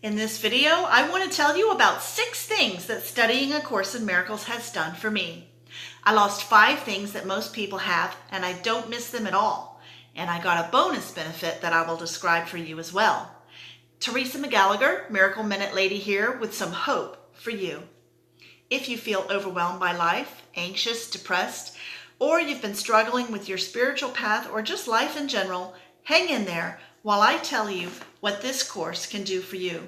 In this video, I want to tell you about 6 things that studying A Course in Miracles has done for me. I lost 5 things that most people have, and I don't miss them at all. And I got a bonus benefit that I will describe for you as well. Teresa McGallagher, Miracle Minute Lady here with some hope for you. If you feel overwhelmed by life, anxious, depressed, or you've been struggling with your spiritual path or just life in general, hang in there while I tell you what this course can do for you.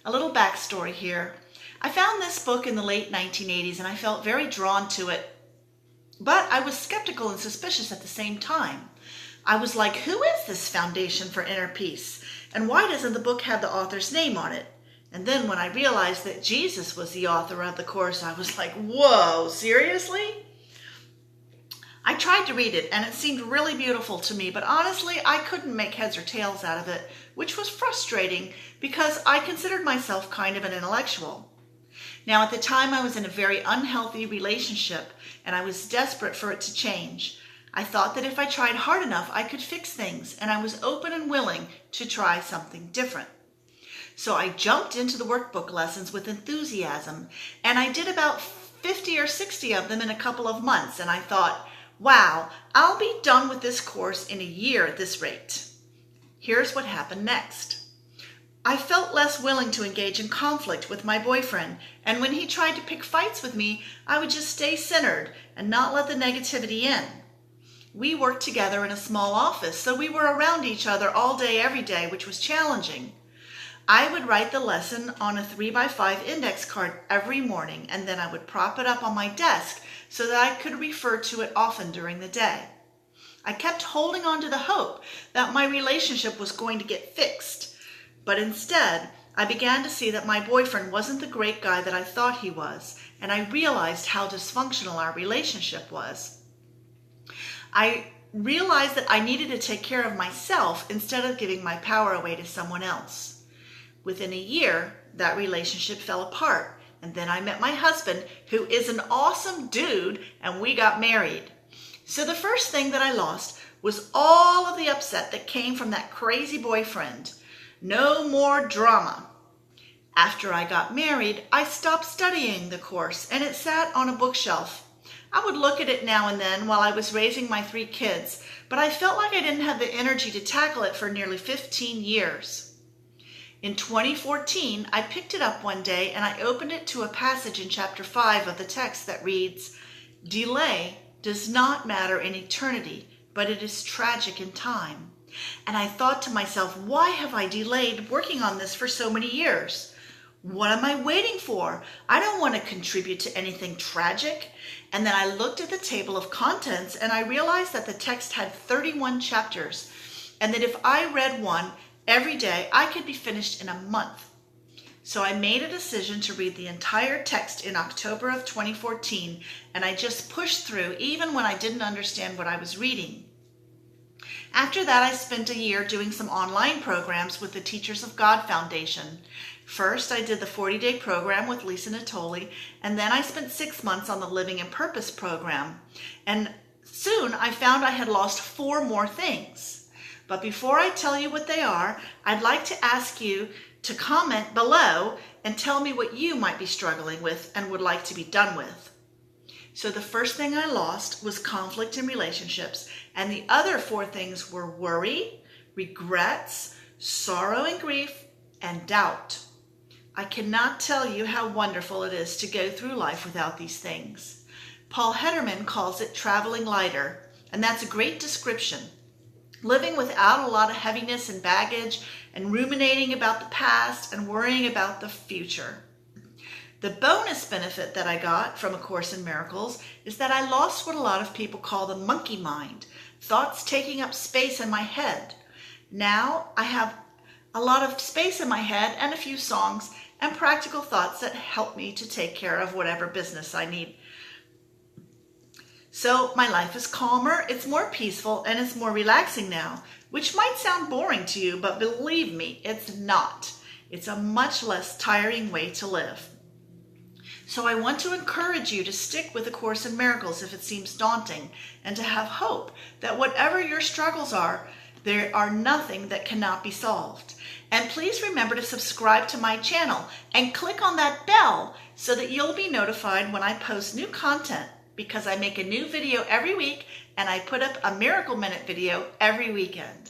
A little backstory here. I found this book in the late 1980s and I felt very drawn to it, but I was skeptical and suspicious at the same time. I was like, who is this Foundation for Inner Peace? And why doesn't the book have the author's name on it? And then when I realized that Jesus was the author of the course, I was like, whoa, seriously? I tried to read it and it seemed really beautiful to me, but honestly, I couldn't make heads or tails out of it, which was frustrating because I considered myself kind of an intellectual. Now, at the time, I was in a very unhealthy relationship and I was desperate for it to change. I thought that if I tried hard enough, I could fix things, and I was open and willing to try something different. So I jumped into the workbook lessons with enthusiasm, and I did about 50 or 60 of them in a couple of months, and I thought, wow, I'll be done with this course in a year at this rate. Here's what happened next. I felt less willing to engage in conflict with my boyfriend, and when he tried to pick fights with me, I would just stay centered and not let the negativity in. We worked together in a small office, so we were around each other all day, every day, which was challenging. I would write the lesson on a 3x5 index card every morning, and then I would prop it up on my desk so that I could refer to it often during the day. I kept holding on to the hope that my relationship was going to get fixed, but instead, I began to see that my boyfriend wasn't the great guy that I thought he was, and I realized how dysfunctional our relationship was. I realized that I needed to take care of myself instead of giving my power away to someone else. Within a year, that relationship fell apart, and then I met my husband, who is an awesome dude, and we got married. So the first thing that I lost was all of the upset that came from that crazy boyfriend. No more drama. After I got married, I stopped studying the course, and it sat on a bookshelf. I would look at it now and then while I was raising my 3 kids, but I felt like I didn't have the energy to tackle it for nearly 15 years. In 2014, I picked it up one day and I opened it to a passage in chapter 5 of the text that reads, "Delay does not matter in eternity, but it is tragic in time." And I thought to myself, why have I delayed working on this for so many years? What am I waiting for? I don't want to contribute to anything tragic. And then I looked at the table of contents and I realized that the text had 31 chapters, and that if I read one every day, I could be finished in a month. So I made a decision to read the entire text in October of 2014, and I just pushed through even when I didn't understand what I was reading. After that, I spent a year doing some online programs with the Teachers of God Foundation. First, I did the 40-day program with Lisa Natoli, and then I spent 6 months on the Living in Purpose program. And soon I found I had lost 4 more things. But before I tell you what they are, I'd like to ask you to comment below and tell me what you might be struggling with and would like to be done with. So the first thing I lost was conflict in relationships, and the other 4 things were worry, regrets, sorrow and grief, and doubt. I cannot tell you how wonderful it is to go through life without these things. Paul Hederman calls it traveling lighter, and that's a great description. Living without a lot of heaviness and baggage, and ruminating about the past and worrying about the future. The bonus benefit that I got from A Course in Miracles is that I lost what a lot of people call the monkey mind, thoughts taking up space in my head. Now I have a lot of space in my head and a few songs and practical thoughts that help me to take care of whatever business I need. So my life is calmer, it's more peaceful, and it's more relaxing now, which might sound boring to you, but believe me, it's not. It's a much less tiring way to live. So I want to encourage you to stick with A Course in Miracles if it seems daunting, and to have hope that whatever your struggles are, there are nothing that cannot be solved. And please remember to subscribe to my channel and click on that bell so that you'll be notified when I post new content, because I make a new video every week and I put up a Miracle Minute video every weekend.